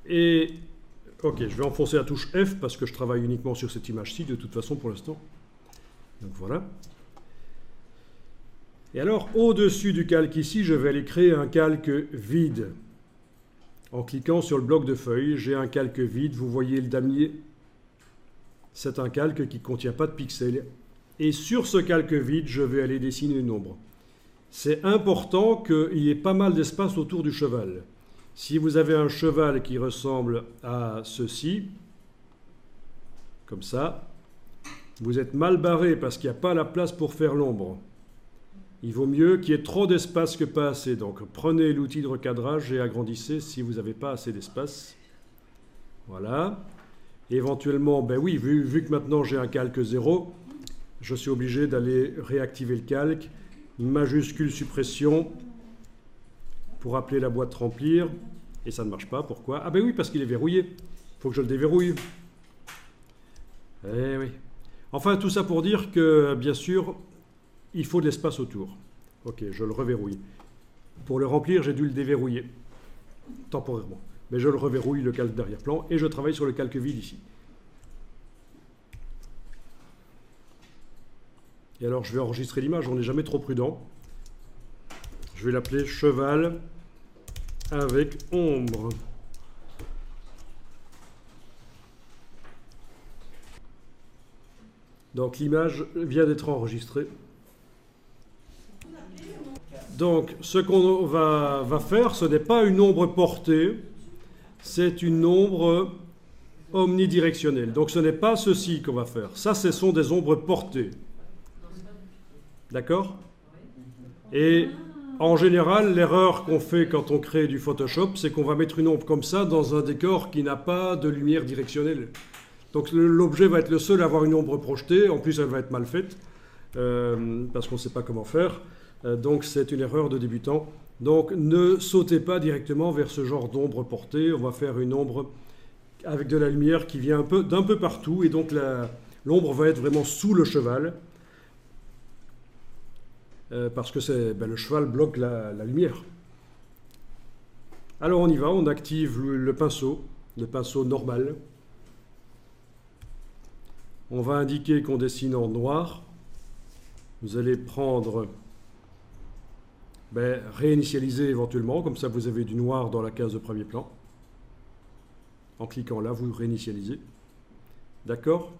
Et, ok, je vais enfoncer la touche F parce que je travaille uniquement sur cette image-ci de toute façon pour l'instant. Donc voilà. Et alors, au-dessus du calque ici, je vais aller créer un calque vide. En cliquant sur le bloc de feuilles, j'ai un calque vide. Vous voyez le damier. C'est un calque qui ne contient pas de pixels. Et sur ce calque vide, je vais aller dessiner une ombre. C'est important qu'il y ait pas mal d'espace autour du cheval. Si vous avez un cheval qui ressemble à ceci, comme ça, vous êtes mal barré parce qu'il n'y a pas la place pour faire l'ombre. Il vaut mieux qu'il y ait trop d'espace que pas assez. Donc prenez l'outil de recadrage et agrandissez si vous n'avez pas assez d'espace. Voilà. Éventuellement, ben oui, vu que maintenant j'ai un calque 0, je suis obligé d'aller réactiver le calque. Majuscule suppression pour appeler la boîte remplir. Et ça ne marche pas. Pourquoi? Ah ben oui, parce qu'il est verrouillé. Il faut que je le déverrouille. Eh oui. Enfin, tout ça pour dire que, bien sûr, il faut de l'espace autour. Ok, je le reverrouille. Pour le remplir, j'ai dû le déverrouiller, temporairement. Mais je le reverrouille, le calque d'arrière-plan, et je travaille sur le calque vide ici. Et alors, je vais enregistrer l'image, on n'est jamais trop prudent. Je vais l'appeler cheval avec ombre. Donc, l'image vient d'être enregistrée. Donc, ce qu'on va faire, ce n'est pas une ombre portée, c'est une ombre omnidirectionnelle. Donc, ce n'est pas ceci qu'on va faire. Ça, ce sont des ombres portées. D'accord? Et en général, l'erreur qu'on fait quand on crée du Photoshop, c'est qu'on va mettre une ombre comme ça dans un décor qui n'a pas de lumière directionnelle. Donc, l'objet va être le seul à avoir une ombre projetée. En plus, elle va être mal faite, parce qu'on ne sait pas comment faire. Donc c'est une erreur de débutant. Donc ne sautez pas directement vers ce genre d'ombre portée. On va faire une ombre avec de la lumière qui vient d'un peu partout. Et donc l'ombre va être vraiment sous le cheval. Parce que le cheval bloque la lumière. Alors on y va, on active le pinceau normal. On va indiquer qu'on dessine en noir. Vous allez prendre... réinitialiser éventuellement, comme ça vous avez du noir dans la case de premier plan. En cliquant là, vous réinitialisez. D'accord?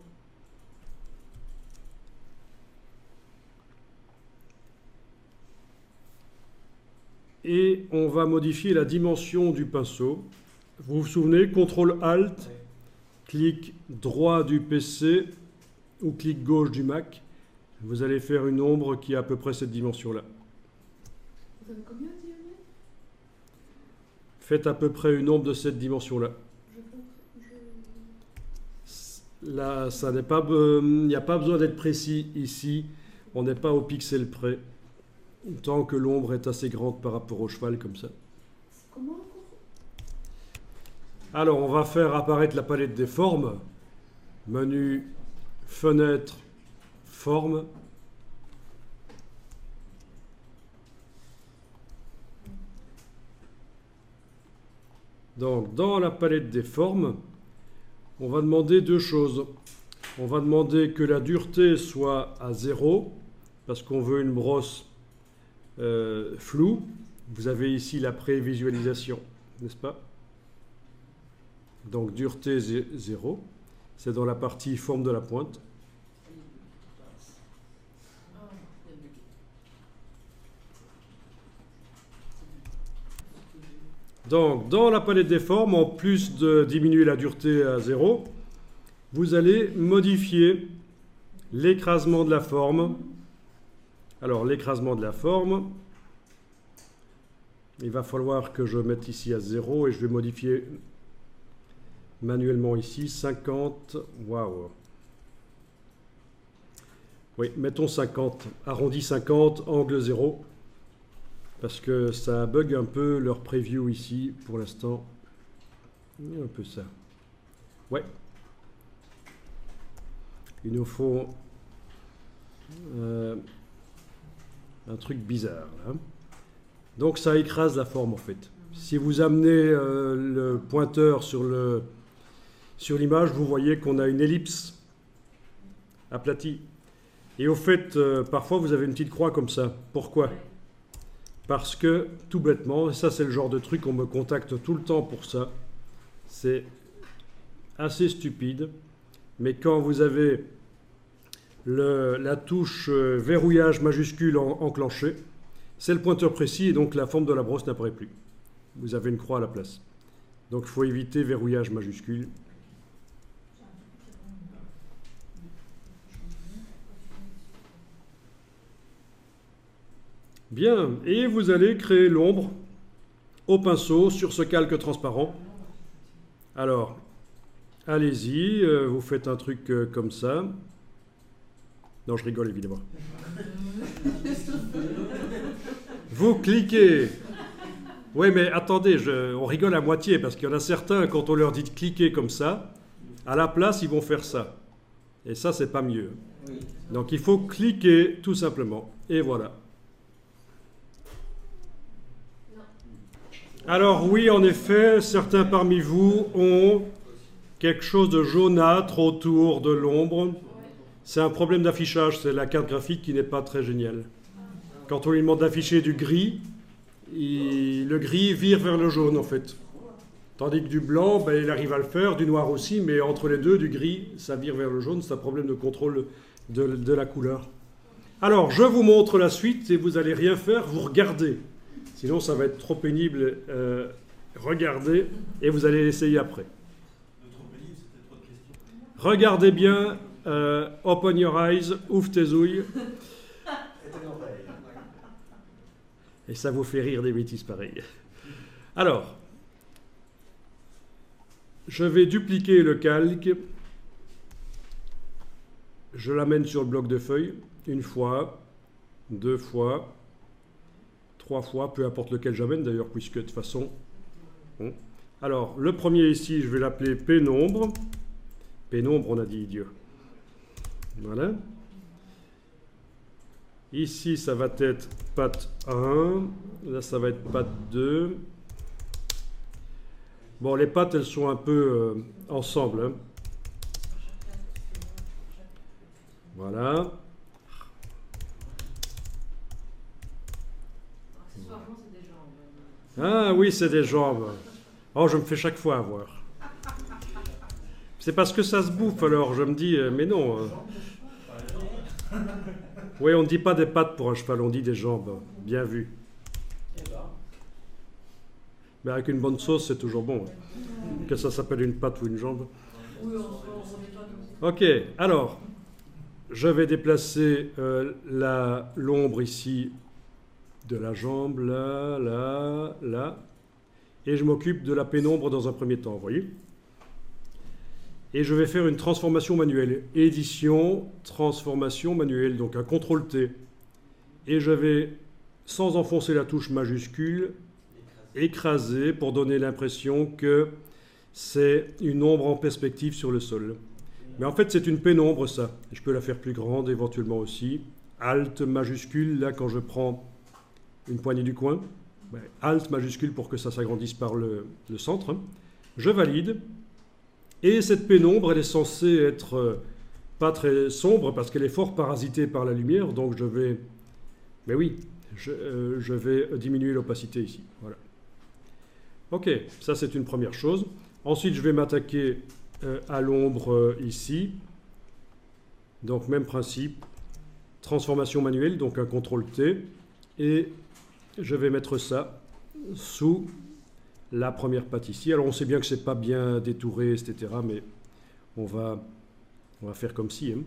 Et on va modifier la dimension du pinceau. Vous vous souvenez, CTRL-ALT, clic droit du PC ou clic gauche du Mac. Vous allez faire une ombre qui a à peu près cette dimension-là. Vous avez combien, Dionée? Faites à peu près une ombre de cette dimension-là. Là, ça n'est pas, il n'y a pas besoin d'être précis ici. On n'est pas au pixel près. Tant que l'ombre est assez grande par rapport au cheval, comme ça. Comment? Alors, on va faire apparaître la palette des formes. Menu, fenêtre, forme. Donc, dans la palette des formes, on va demander deux choses. On va demander que la dureté soit à 0, parce qu'on veut une brosse floue. Vous avez ici la prévisualisation, n'est-ce pas? Donc, dureté 0. C'est dans la partie forme de la pointe. Donc, dans la palette des formes, en plus de diminuer la dureté à 0, vous allez modifier l'écrasement de la forme. Alors, l'écrasement de la forme, il va falloir que je mette ici à 0 et je vais modifier manuellement ici 50. Waouh! Oui, mettons 50. Arrondi 50, angle 0. Parce que ça bug un peu leur preview ici, pour l'instant. Un peu ça. Ouais. Il nous faut un truc bizarre, là. Donc ça écrase la forme, en fait. Si vous amenez le pointeur sur l'image, vous voyez qu'on a une ellipse aplatie. Et au fait, parfois vous avez une petite croix comme ça. Pourquoi? Parce que, tout bêtement, et ça c'est le genre de truc qu'on me contacte tout le temps pour ça, c'est assez stupide, mais quand vous avez la touche verrouillage majuscule enclenchée, c'est le pointeur précis et donc la forme de la brosse n'apparaît plus. Vous avez une croix à la place. Donc il faut éviter verrouillage majuscule. Bien, et vous allez créer l'ombre au pinceau sur ce calque transparent. Alors, allez-y, vous faites un truc comme ça. Non, je rigole évidemment. Vous cliquez. Oui, mais attendez, on rigole à moitié parce qu'il y en a certains, quand on leur dit de cliquer comme ça, à la place, ils vont faire ça. Et ça, c'est pas mieux. Donc, il faut cliquer tout simplement. Et voilà. Alors oui, en effet, certains parmi vous ont quelque chose de jaunâtre autour de l'ombre. C'est un problème d'affichage, c'est la carte graphique qui n'est pas très géniale. Quand on lui demande d'afficher du gris, le gris vire vers le jaune en fait. Tandis que du blanc, ben, il arrive à le faire, du noir aussi, mais entre les deux, du gris, ça vire vers le jaune, c'est un problème de contrôle de la couleur. Alors, je vous montre la suite et vous n'allez rien faire, vous regardez. Sinon, ça va être trop pénible. Regardez et vous allez l'essayer après. Regardez bien. Open your eyes. Ouvre tes ouilles. Et ça vous fait rire des bêtises pareilles. Alors, je vais dupliquer le calque. Je l'amène sur le bloc de feuilles. Une fois, deux fois. 3 fois, peu importe lequel j'amène d'ailleurs, puisque de toute façon... Bon. Alors, le premier ici, je vais l'appeler pénombre. Pénombre, on a dit idiot. Voilà. Ici, ça va être patte 1. Là, ça va être patte 2. Bon, les pattes, elles sont un peu ensemble. Hein. Voilà. Ah oui, c'est des jambes. Oh, je me fais chaque fois avoir. C'est parce que ça se bouffe, alors je me dis, mais non. Oui, on ne dit pas des pattes pour un cheval, on dit des jambes. Bien vu. Mais avec une bonne sauce, c'est toujours bon. Que ça s'appelle une patte ou une jambe. Ok, alors, je vais déplacer l'ombre ici de la jambe, là, là, là. Et je m'occupe de la pénombre dans un premier temps, vous voyez. Et je vais faire une transformation manuelle. Édition, transformation manuelle, donc un CTRL-T. Et je vais, sans enfoncer la touche majuscule, écraser pour donner l'impression que c'est une ombre en perspective sur le sol. Mais en fait, c'est une pénombre, ça. Je peux la faire plus grande, éventuellement aussi. Alt majuscule, là, quand je prends une poignée du coin. Ben, Alt majuscule pour que ça s'agrandisse par le centre. Je valide. Et cette pénombre, elle est censée être pas très sombre parce qu'elle est fort parasitée par la lumière. Donc je vais... Ben oui, je vais diminuer l'opacité ici. Voilà. Ok, ça c'est une première chose. Ensuite, je vais m'attaquer à l'ombre ici. Donc même principe. Transformation manuelle, donc un CTRL-T. Et je vais mettre ça sous la première patte ici. Alors on sait bien que c'est pas bien détouré, etc. Mais on va faire comme si. Hein.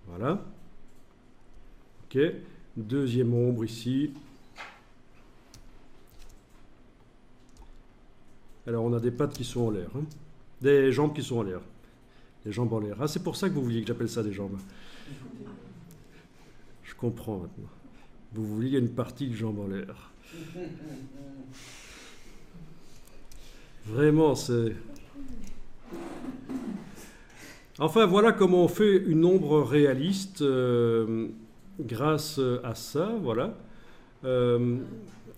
Voilà. Ok. Deuxième ombre ici. Alors on a des pattes qui sont en l'air. Hein. Des jambes qui sont en l'air. Des jambes en l'air. Ah, c'est pour ça que vous vouliez que j'appelle ça des jambes. Je comprends maintenant. Vous vouliez une partie de jambes en l'air. Vraiment, c'est... Enfin, voilà comment on fait une ombre réaliste grâce à ça, voilà.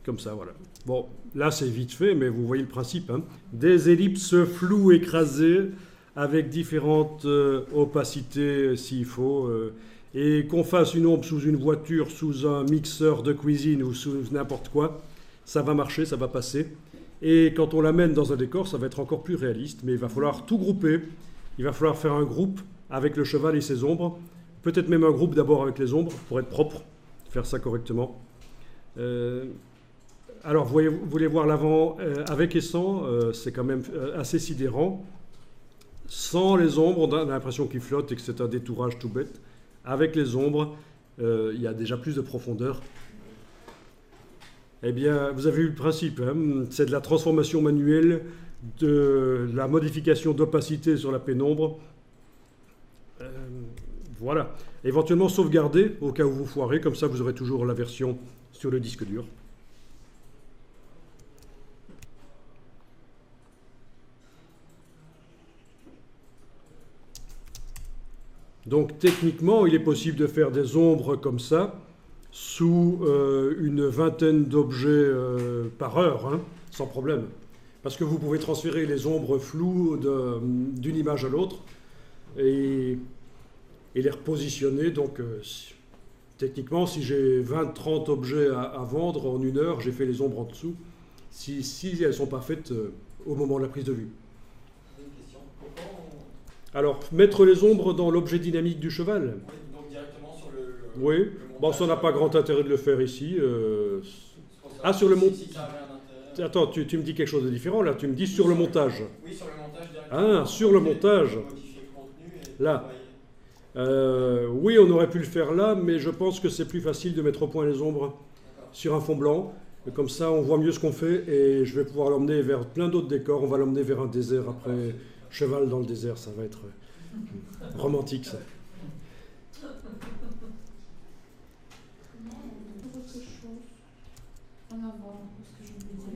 Comme ça, voilà. Bon, là c'est vite fait, mais vous voyez le principe. Hein. Des ellipses floues écrasées avec différentes opacités s'il faut. Et qu'on fasse une ombre sous une voiture, sous un mixeur de cuisine ou sous n'importe quoi, ça va marcher, ça va passer. Et quand on l'amène dans un décor, ça va être encore plus réaliste. Mais il va falloir tout grouper. Il va falloir faire un groupe avec le cheval et ses ombres. Peut-être même un groupe d'abord avec les ombres pour être propre, faire ça correctement. Alors, vous voulez voir l'avant avec et sans, c'est quand même assez sidérant. Sans les ombres, on a l'impression qu'il flotte et que c'est un détourage tout bête. Avec les ombres, il y a déjà plus de profondeur. Eh bien, vous avez vu le principe, hein, c'est de la transformation manuelle, de la modification d'opacité sur la pénombre. Voilà. Éventuellement sauvegarder au cas où vous foirez, comme ça vous aurez toujours la version sur le disque dur. Donc techniquement, il est possible de faire des ombres comme ça, sous une vingtaine d'objets par heure, hein, sans problème. Parce que vous pouvez transférer les ombres floues d'une image à l'autre et les repositionner. Donc techniquement, si j'ai 20-30 objets à vendre en une heure, j'ai fait les ombres en dessous, si elles ne sont pas faites au moment de la prise de vue. Alors, mettre les ombres dans l'objet dynamique du cheval. Oui, donc directement sur le oui, bon, ça n'a pas grand intérêt de le faire ici. Sur le montage. Attends, tu me dis quelque chose de différent là, tu me dis sur le montage. Oui, sur le montage directement. Ah, sur le montage. Là. Oui, on aurait pu le faire là, mais je pense que c'est plus facile de mettre au point les ombres sur un fond blanc. Comme ça, on voit mieux ce qu'on fait et je vais pouvoir l'emmener vers plein d'autres décors. On va l'emmener vers un désert après. Cheval dans le désert, ça va être romantique, ça. Autre chose en avant, parce que je me disais.